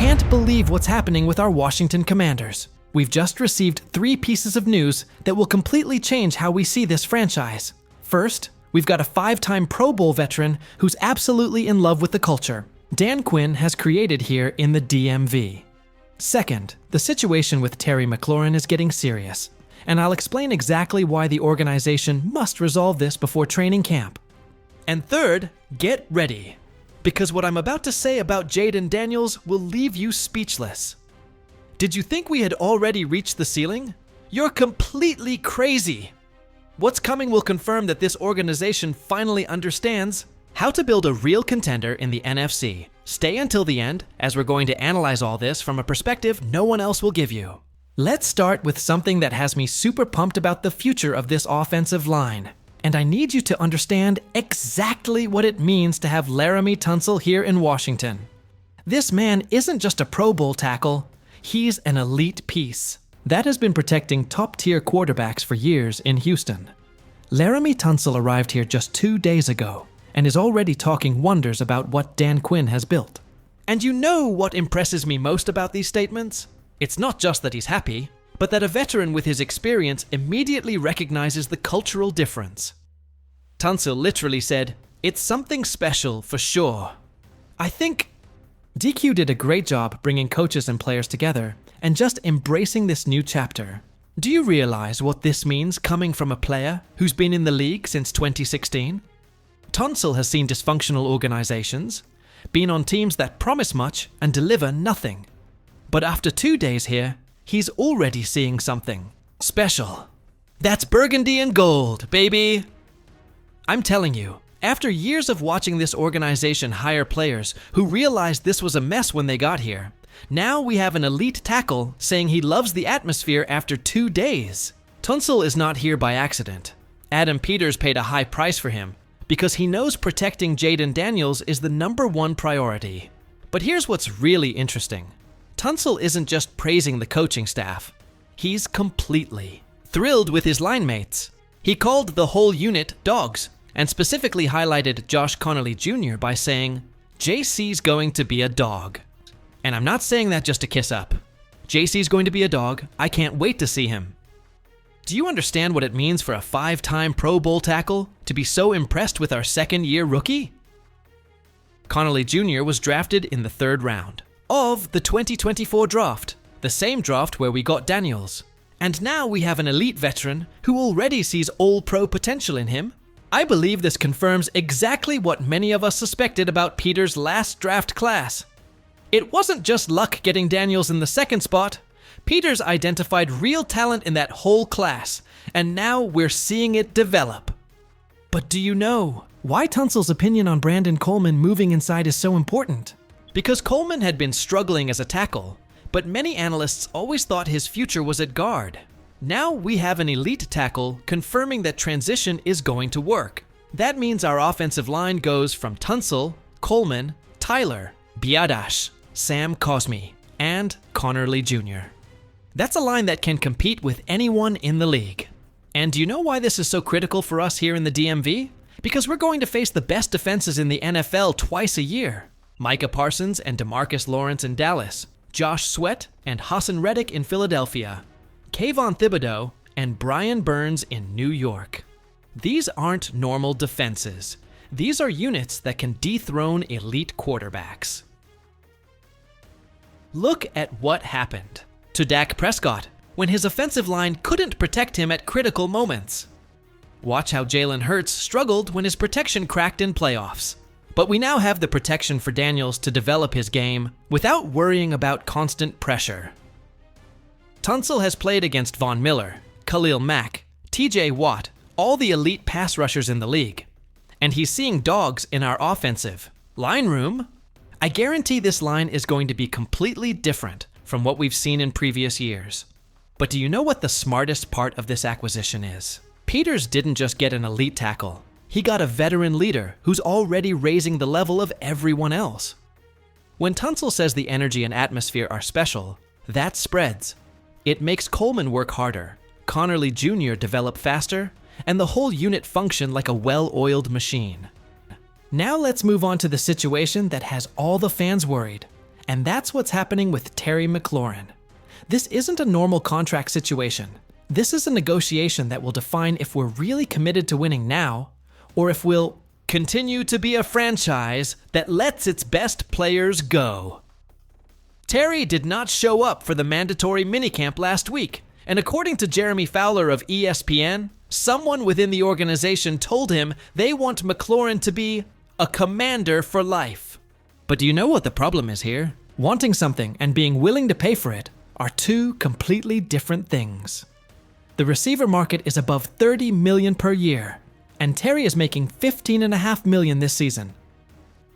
can't believe what's happening with our Washington Commanders. We've just received 3 pieces of news that will completely change how we see this franchise. First, we've got a 5-time Pro Bowl veteran who's absolutely in love with the culture Dan Quinn has created here in the DMV. Second, the situation with Terry McLaurin is getting serious, and I'll explain exactly why the organization must resolve this before training camp. And third, get ready, because what I'm about to say about Jayden Daniels will leave you speechless. Did you think we had already reached the ceiling? You're completely crazy! What's coming will confirm that this organization finally understands how to build a real contender in the NFC. Stay until the end, as we're going to analyze all this from a perspective no one else will give you. Let's start with something that has me super pumped about the future of this offensive line. And I need you to understand exactly what it means to have Laremy Tunsil here in Washington. This man isn't just a Pro Bowl tackle, he's an elite piece that has been protecting top-tier quarterbacks for years in Houston. Laremy Tunsil arrived here just 2 days ago and is already talking wonders about what Dan Quinn has built. And you know what impresses me most about these statements? It's not just that he's happy, but that a veteran with his experience immediately recognizes the cultural difference. Tunsil literally said, "It's something special for sure." I think DQ did a great job bringing coaches and players together and just embracing this new chapter. Do you realize what this means coming from a player who's been in the league since 2016? Tunsil has seen dysfunctional organizations, been on teams that promise much and deliver nothing. But after 2 days here, he's already seeing something special. That's burgundy and gold, baby! I'm telling you, after years of watching this organization hire players who realized this was a mess when they got here, now we have an elite tackle saying he loves the atmosphere after 2 days. Tunsil is not here by accident. Adam Peters paid a high price for him because he knows protecting Jayden Daniels is the #1 priority. But here's what's really interesting. Tunsil isn't just praising the coaching staff. He's completely thrilled with his line mates. He called the whole unit dogs and specifically highlighted Josh Connolly Jr. by saying, "JC's going to be a dog." And I'm not saying that just to kiss up. JC's going to be a dog. I can't wait to see him. Do you understand what it means for a 5-time Pro Bowl tackle to be so impressed with our second-year rookie? Connolly Jr. was drafted in the 3rd round of the 2024 draft, the same draft where we got Daniels. And now we have an elite veteran who already sees all-pro potential in him. I believe this confirms exactly what many of us suspected about Peters' last draft class. It wasn't just luck getting Daniels in the 2nd spot. Peters identified real talent in that whole class, and now we're seeing it develop. But do you know why Tunsil's opinion on Brandon Coleman moving inside is so important? Because Coleman had been struggling as a tackle, but many analysts always thought his future was at guard. Now we have an elite tackle confirming that transition is going to work. That means our offensive line goes from Tunsil, Coleman, Tyler, Biadasz, Sam Cosmi, and Connerly Jr. That's a line that can compete with anyone in the league. And do you know why this is so critical for us here in the DMV? Because we're going to face the best defenses in the NFL twice a year. Micah Parsons and DeMarcus Lawrence in Dallas, Josh Sweat and Hassan Reddick in Philadelphia, Kayvon Thibodeau and Brian Burns in New York. These aren't normal defenses. These are units that can dethrone elite quarterbacks. Look at what happened to Dak Prescott when his offensive line couldn't protect him at critical moments. Watch how Jalen Hurts struggled when his protection cracked in playoffs. But we now have the protection for Daniels to develop his game without worrying about constant pressure. Tunsil has played against Von Miller, Khalil Mack, TJ Watt, all the elite pass rushers in the league. And he's seeing dogs in our offensive line room. I guarantee this line is going to be completely different from what we've seen in previous years. But do you know what the smartest part of this acquisition is? Peters didn't just get an elite tackle. He got a veteran leader who's already raising the level of everyone else. When Tunsil says the energy and atmosphere are special, that spreads. It makes Coleman work harder, Connerly Jr. develop faster, and the whole unit function like a well-oiled machine. Now let's move on to the situation that has all the fans worried, And that's what's happening with Terry McLaurin. This isn't a normal contract situation. This is a negotiation that will define if we're really committed to winning now, or if we'll continue to be a franchise that lets its best players go. Terry did not show up for the mandatory minicamp last week, and according to Jeremy Fowler of ESPN, someone within the organization told him they want McLaurin to be a commander for life. But do you know what the problem is here? Wanting something and being willing to pay for it are two completely different things. The receiver market is above $30 million per year, and Terry is making $15.5 million this season.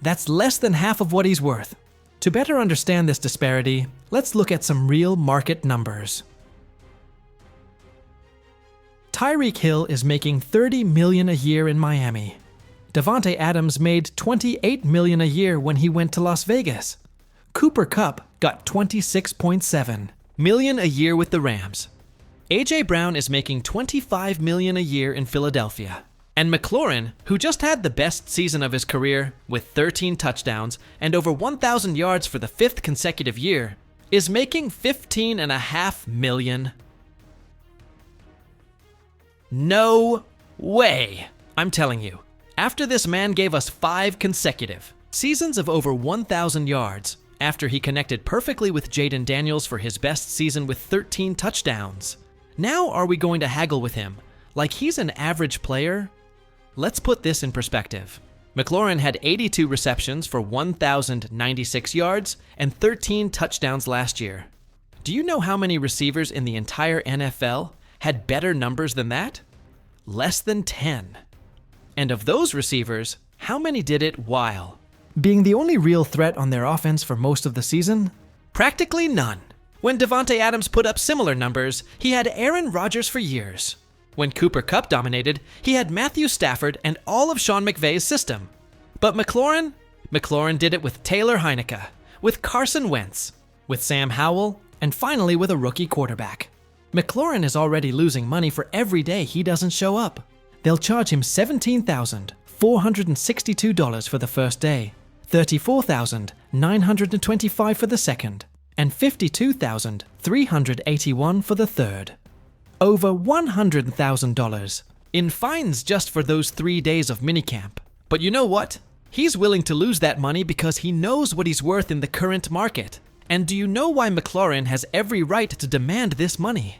That's less than half of what he's worth. To better understand this disparity, let's look at some real market numbers. Tyreek Hill is making $30 million a year in Miami. Davante Adams made $28 million a year when he went to Las Vegas. Cooper Kupp got $26.7 million a year with the Rams. A.J. Brown is making $25 million a year in Philadelphia. And McLaurin, who just had the best season of his career with 13 touchdowns and over 1,000 yards for the 5th consecutive year, is making $15.5 million. No way! I'm telling you, after this man gave us 5 consecutive seasons of over 1,000 yards, after he connected perfectly with Jaden Daniels for his best season with 13 touchdowns, now are we going to haggle with him like he's an average player? Let's put this in perspective. McLaurin had 82 receptions for 1,096 yards and 13 touchdowns last year. Do you know how many receivers in the entire NFL had better numbers than that? Less than 10. And of those receivers, how many did it while being the only real threat on their offense for most of the season? Practically none. When Davante Adams put up similar numbers, he had Aaron Rodgers for years. When Cooper Kupp dominated, he had Matthew Stafford and all of Sean McVay's system. But McLaurin did it with Taylor Heineke, with Carson Wentz, with Sam Howell, and finally with a rookie quarterback. McLaurin is already losing money for every day he doesn't show up. They'll charge him $17,462 for the first day, $34,925 for the second, and $52,381 for the third. Over $100,000 in fines just for those 3 days of minicamp. But you know what? He's willing to lose that money because he knows what he's worth in the current market. And do you know why McLaurin has every right to demand this money?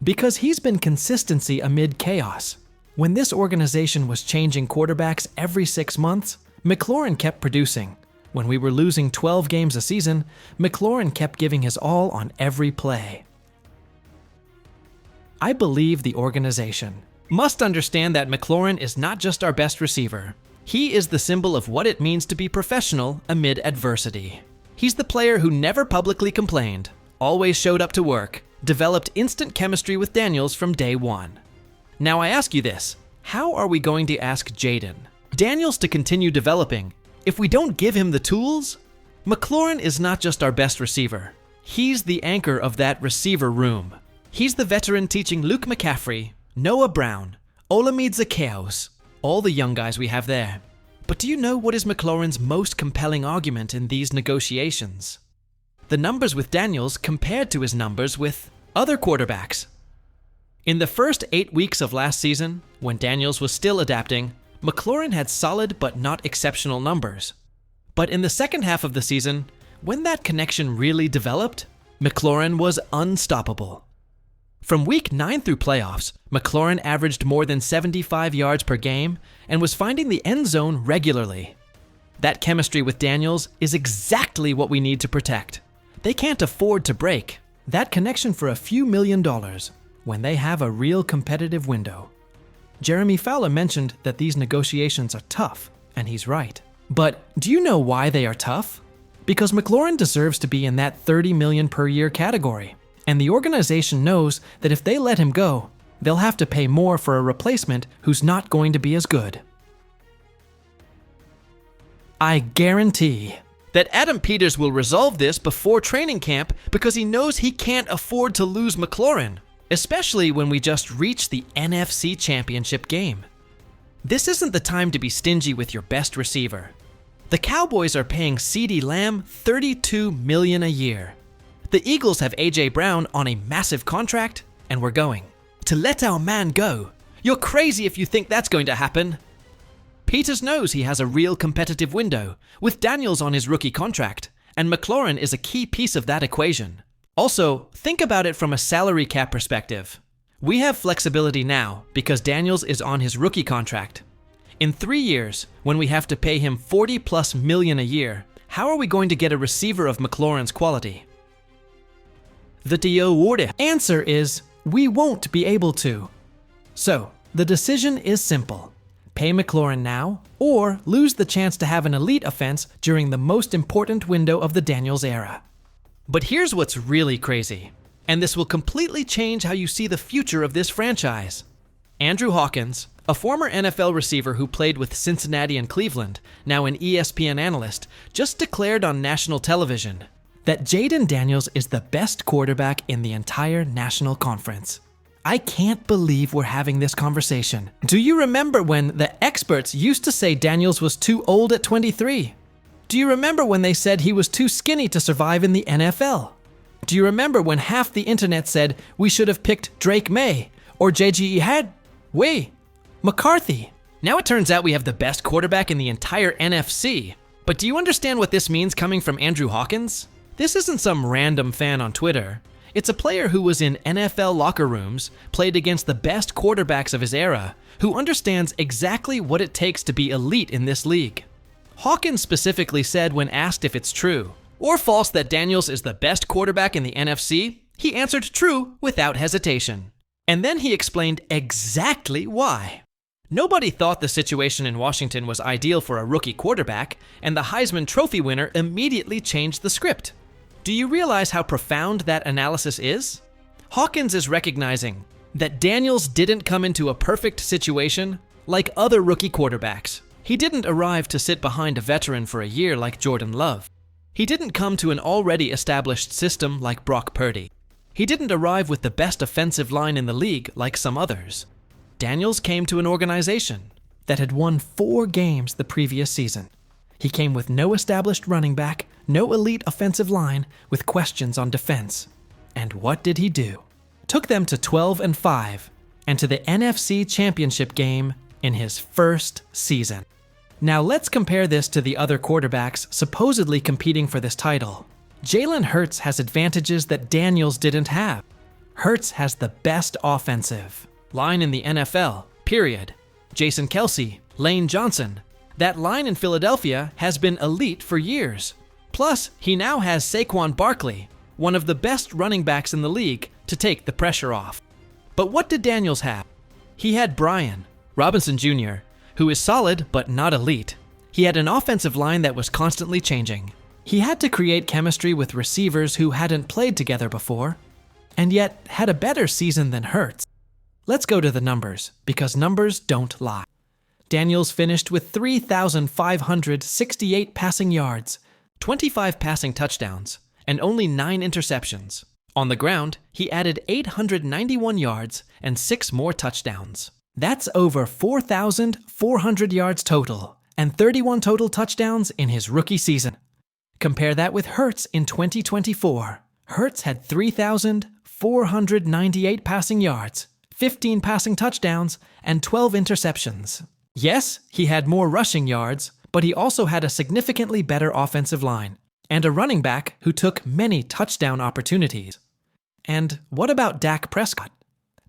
Because he's been consistency amid chaos. When this organization was changing quarterbacks every 6 months, McLaurin kept producing. When we were losing 12 games a season, McLaurin kept giving his all on every play. I believe the organization must understand that McLaurin is not just our best receiver. He is the symbol of what it means to be professional amid adversity. He's the player who never publicly complained, always showed up to work, developed instant chemistry with Daniels from day one. Now I ask you this, how are we going to ask Jaden Daniels to continue developing if we don't give him the tools? McLaurin is not just our best receiver. He's the anchor of that receiver room. He's the veteran teaching Luke McCaffrey, Noah Brown, Olamide Zaccheaus, all the young guys we have there. But do you know what is McLaurin's most compelling argument in these negotiations? The numbers with Daniels compared to his numbers with other quarterbacks. In the first 8 weeks of last season, when Daniels was still adapting, McLaurin had solid but not exceptional numbers. But in the second half of the season, when that connection really developed, McLaurin was unstoppable. From week 9 through playoffs, McLaurin averaged more than 75 yards per game and was finding the end zone regularly. That chemistry with Daniels is exactly what we need to protect. They can't afford to break that connection for a few $1 million when they have a real competitive window. Jeremy Fowler mentioned that these negotiations are tough, and he's right. But do you know why they are tough? Because McLaurin deserves to be in that $30 million per year category. And the organization knows that if they let him go, they'll have to pay more for a replacement who's not going to be as good. I guarantee that Adam Peters will resolve this before training camp because he knows he can't afford to lose McLaurin, especially when we just reached the NFC Championship game. This isn't the time to be stingy with your best receiver. The The Cowboys are paying CeeDee Lamb $32 million a year. The Eagles have A.J. Brown on a massive contract, and we're going to let our man go. You're crazy if you think that's going to happen. Peters knows he has a real competitive window, with Daniels on his rookie contract, and McLaren is a key piece of that equation. Also, think about it from a salary cap perspective. We have flexibility now because Daniels is on his rookie contract. In 3 years, when we have to pay him $40+ million a year, how are we going to get a receiver of McLaren's quality? The answer is, we won't be able to. So, the decision is simple. Pay McLaren now, or lose the chance to have an elite offense during the most important window of the Daniels era. But here's what's really crazy, and this will completely change how you see the future of this franchise. Andrew Hawkins, a former NFL receiver who played with Cincinnati and Cleveland, now an ESPN analyst, just declared on national television that Jayden Daniels is the best quarterback in the entire national conference. I can't believe we're having this conversation. Do you remember when the experts used to say Daniels was too old at 23? Do you remember when they said he was too skinny to survive in the NFL? Do you remember when half the internet said we should have picked Drake May or McCarthy? Now it turns out we have the best quarterback in the entire NFC. But do you understand what this means coming from Andrew Hawkins? This isn't some random fan on Twitter. It's a player who was in NFL locker rooms, played against the best quarterbacks of his era, who understands exactly what it takes to be elite in this league. Hawkins specifically said when asked if it's true or false that Daniels is the best quarterback in the NFC, he answered true without hesitation. And then he explained exactly why. Nobody thought the situation in Washington was ideal for a rookie quarterback, and the Heisman Trophy winner immediately changed the script. Do you realize how profound that analysis is? Hawkins is recognizing that Daniels didn't come into a perfect situation like other rookie quarterbacks. He didn't arrive to sit behind a veteran for a year like Jordan Love. He didn't come to an already established system like Brock Purdy. He didn't arrive with the best offensive line in the league like some others. Daniels came to an organization that had won 4 games the previous season. He came with no established running back, no elite offensive line, with questions on defense. And what did he do? Took them to 12-5 and to the NFC Championship game in his first season. Now let's compare this to the other quarterbacks supposedly competing for this title. Jalen Hurts has advantages that Daniels didn't have. Hurts has the best offensive line in the NFL, period. Jason Kelce, Lane Johnson. That line in Philadelphia has been elite for years. Plus, he now has Saquon Barkley, one of the best running backs in the league, to take the pressure off. But what did Daniels have? He had Brian Robinson Jr., who is solid but not elite. He had an offensive line that was constantly changing. He had to create chemistry with receivers who hadn't played together before, and yet had a better season than Hurts. Let's go to the numbers, because numbers don't lie. Daniels finished with 3,568 passing yards, 25 passing touchdowns, and only 9 interceptions. On the ground, he added 891 yards and 6 more touchdowns. That's over 4,400 yards total, and 31 total touchdowns in his rookie season. Compare that with Hurts in 2024. Hurts had 3,498 passing yards, 15 passing touchdowns, and 12 interceptions. Yes, he had more rushing yards, but he also had a significantly better offensive line, and a running back who took many touchdown opportunities. And what about Dak Prescott?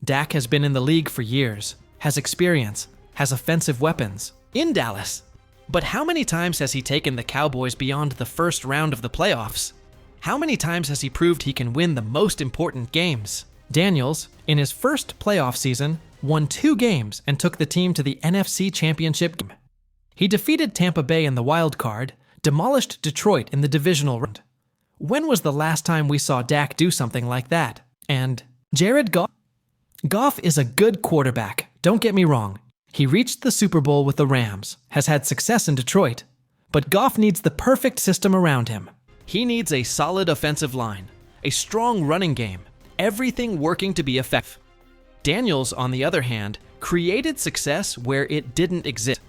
Dak has been in the league for years, has experience, has offensive weapons, in Dallas. But how many times has he taken the Cowboys beyond the first round of the playoffs? How many times has he proved he can win the most important games? Daniels, in his first playoff season, won 2 games and took the team to the NFC Championship game. He defeated Tampa Bay in the wild card, demolished Detroit in the divisional round. When was the last time we saw Dak do something like that? And Jared Goff? Goff is a good quarterback, don't get me wrong. He reached the Super Bowl with the Rams, has had success in Detroit, but Goff needs the perfect system around him. He needs a solid offensive line, a strong running game, everything working to be effective. Daniels, on the other hand, created success where it didn't exist.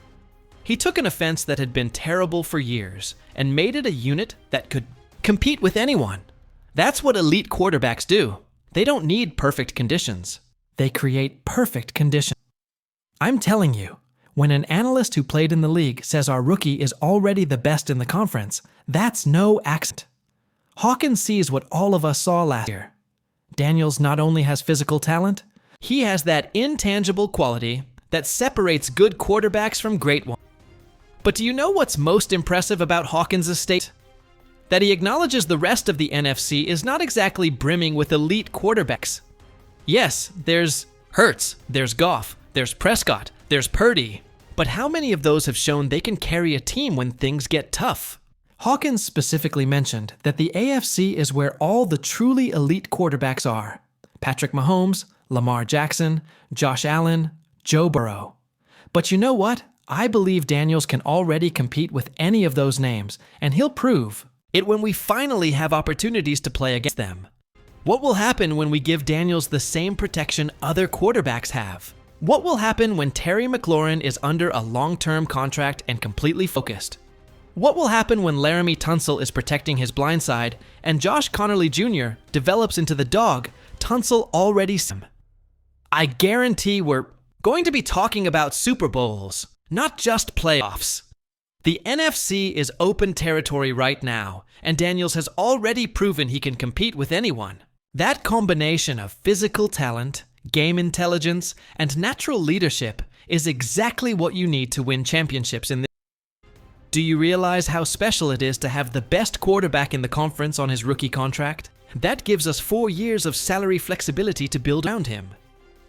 He took an offense that had been terrible for years and made it a unit that could compete with anyone. That's what elite quarterbacks do. They don't need perfect conditions. They create perfect conditions. I'm telling you, when an analyst who played in the league says our rookie is already the best in the conference, that's no accident. Hawkins sees what all of us saw last year. Daniels not only has physical talent, he has that intangible quality that separates good quarterbacks from great ones. But do you know what's most impressive about Hawkins' state? That he acknowledges the rest of the NFC is not exactly brimming with elite quarterbacks. Yes, there's Hurts, there's Goff, there's Prescott, there's Purdy. But how many of those have shown they can carry a team when things get tough? Hawkins specifically mentioned that the AFC is where all the truly elite quarterbacks are. Patrick Mahomes, Lamar Jackson, Josh Allen, Joe Burrow. But you know what? I believe Daniels can already compete with any of those names, and he'll prove it when we finally have opportunities to play against them. What will happen when we give Daniels the same protection other quarterbacks have? What will happen when Terry McLaurin is under a long-term contract and completely focused? What will happen when Laramie Tunsil is protecting his blind side and Josh Connerly Jr. develops into the dog Tunsil already sees? I guarantee we're going to be talking about Super Bowls, not just playoffs. The NFC is open territory right now, and Daniels has already proven he can compete with anyone. That combination of physical talent, game intelligence, and natural leadership is exactly what you need to win championships in this. Do you realize how special it is to have the best quarterback in the conference on his rookie contract? That gives us 4 years of salary flexibility to build around him.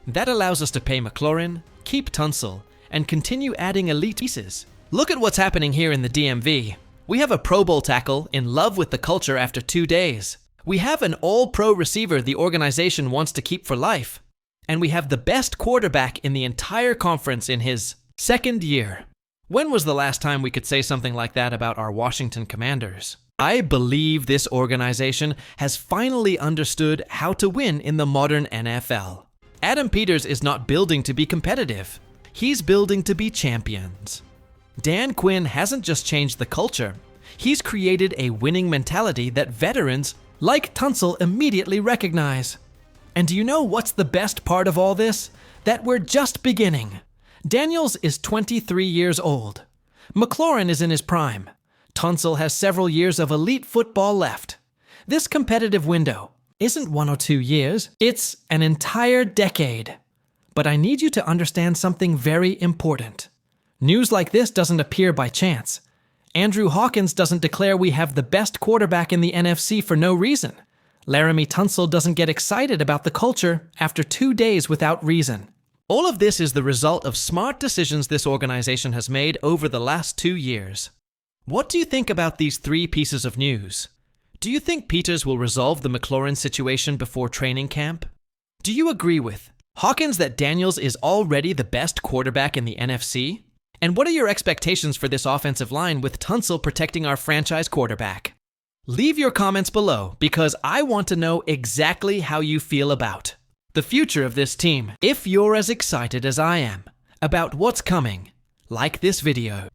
That allows us to pay McLaurin, keep Tunsil, and continue adding elite pieces. Look at what's happening here in the DMV. We have a Pro Bowl tackle in love with the culture after 2 days. We have an all-pro receiver the organization wants to keep for life. And we have the best quarterback in the entire conference in his second year. When was the last time we could say something like that about our Washington Commanders? I believe this organization has finally understood how to win in the modern NFL. Adam Peters is not building to be competitive. He's building to be champions. Dan Quinn hasn't just changed the culture. He's created a winning mentality that veterans like Tunsil immediately recognize. And do you know what's the best part of all this? That we're just beginning. Daniels is 23 years old. McLaurin is in his prime. Tunsil has several years of elite football left. This competitive window isn't 1 or 2 years, it's an entire decade. But I need you to understand something very important. News like this doesn't appear by chance. Andrew Hawkins doesn't declare we have the best quarterback in the NFC for no reason. Laramie Tunsil doesn't get excited about the culture after 2 days without reason. All of this is the result of smart decisions this organization has made over the last 2 years. What do you think about these 3 pieces of news? Do you think Peters will resolve the McLaurin situation before training camp? Do you agree with Hawkins that Daniels is already the best quarterback in the NFC? And what are your expectations for this offensive line with Tunsil protecting our franchise quarterback? Leave your comments below because I want to know exactly how you feel about the future of this team. If you're as excited as I am about what's coming, like this video.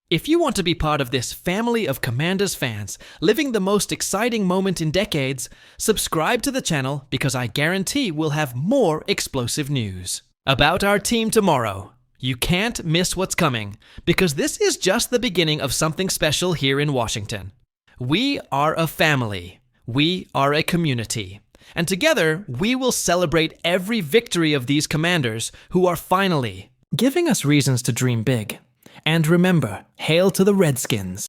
If you want to be part of this family of Commanders fans living the most exciting moment in decades, subscribe to the channel because I guarantee we'll have more explosive news about our team tomorrow. You can't miss what's coming because this is just the beginning of something special here in Washington. We are a family. We are a community. And together, we will celebrate every victory of these Commanders who are finally giving us reasons to dream big. And remember, hail to the Redskins.